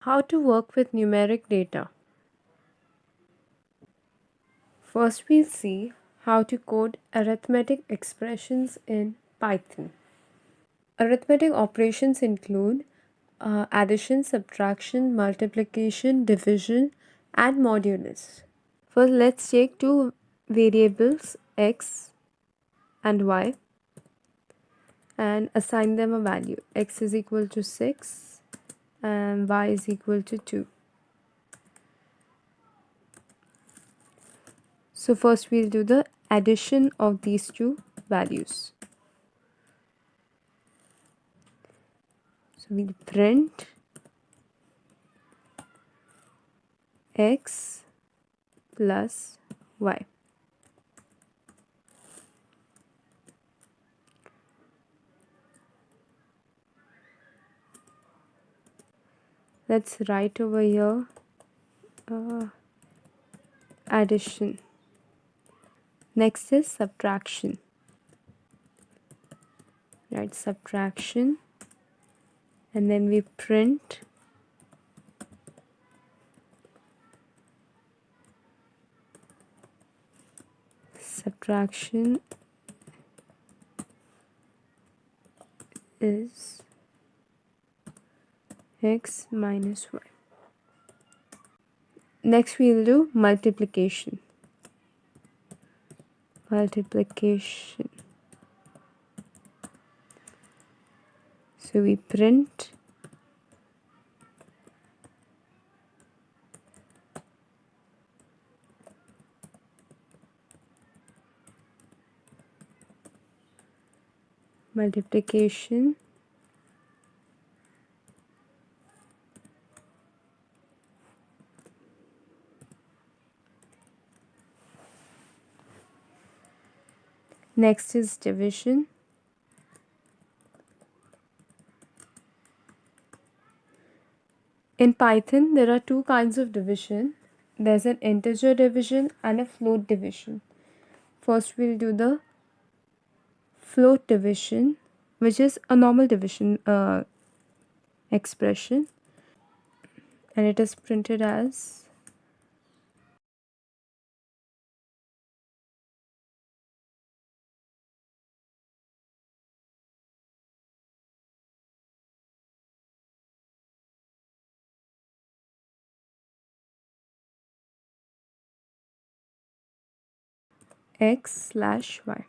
How to work with numeric data. First, we'll see how to code arithmetic expressions in Python. Arithmetic operations include addition, subtraction, multiplication, division, and modulus. First, let's take two variables x and y and assign them a value. X is equal to 6 and y is equal to 2. So first we'll do the addition of these two values. So we'll print x plus y. Let's write over here addition. Next is subtraction. Write subtraction and then we print subtraction is x minus y. Next we'll do multiplication. So we print multiplication next is division. In Python, there are two kinds of division. There's an integer division and a float division. First, we'll do the float division, which is a normal division expression, and it is printed as x/y.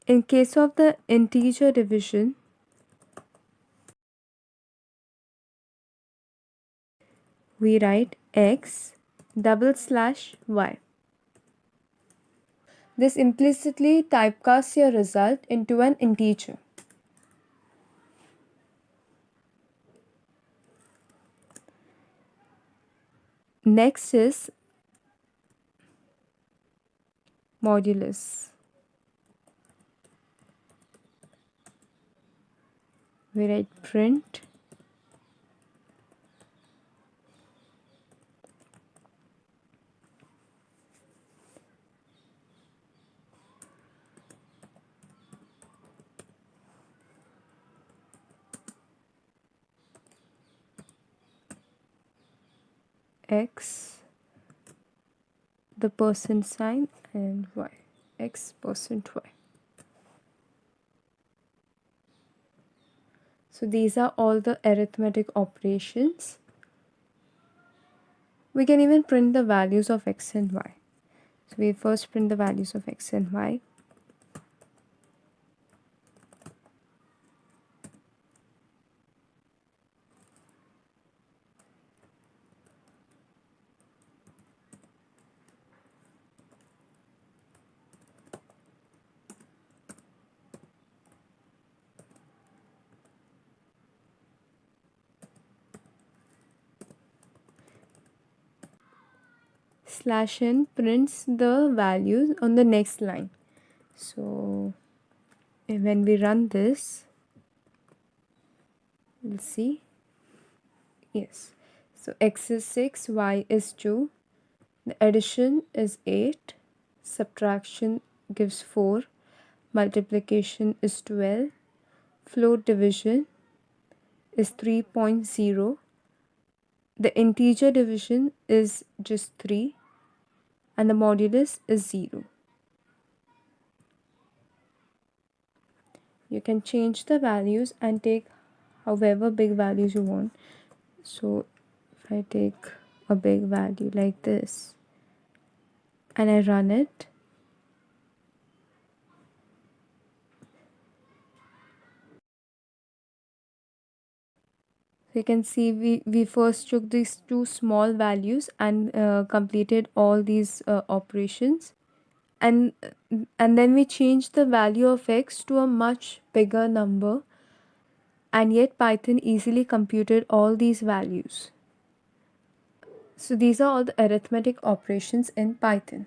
In case of the integer division, we write x/y. This implicitly typecasts your result into an integer. Next is modulus. We write print x, the percent sign, and y, x%y. So these are all the arithmetic operations. We can even print the values of x and y. So we first print the values of x and y. /n prints the values on the next line. So when we run this, we'll see. Yes. So x is 6, y is 2. The addition is 8. Subtraction gives 4. multiplication is 12, float division is 3.0, the integer division is just 3, and the modulus is 0. You can change the values and take however big values you want. So if I take a big value like this and I run it, so you can see we first took these two small values and completed all these operations, and then we changed the value of x to a much bigger number, and yet Python easily computed all these values. So these are all the arithmetic operations in Python.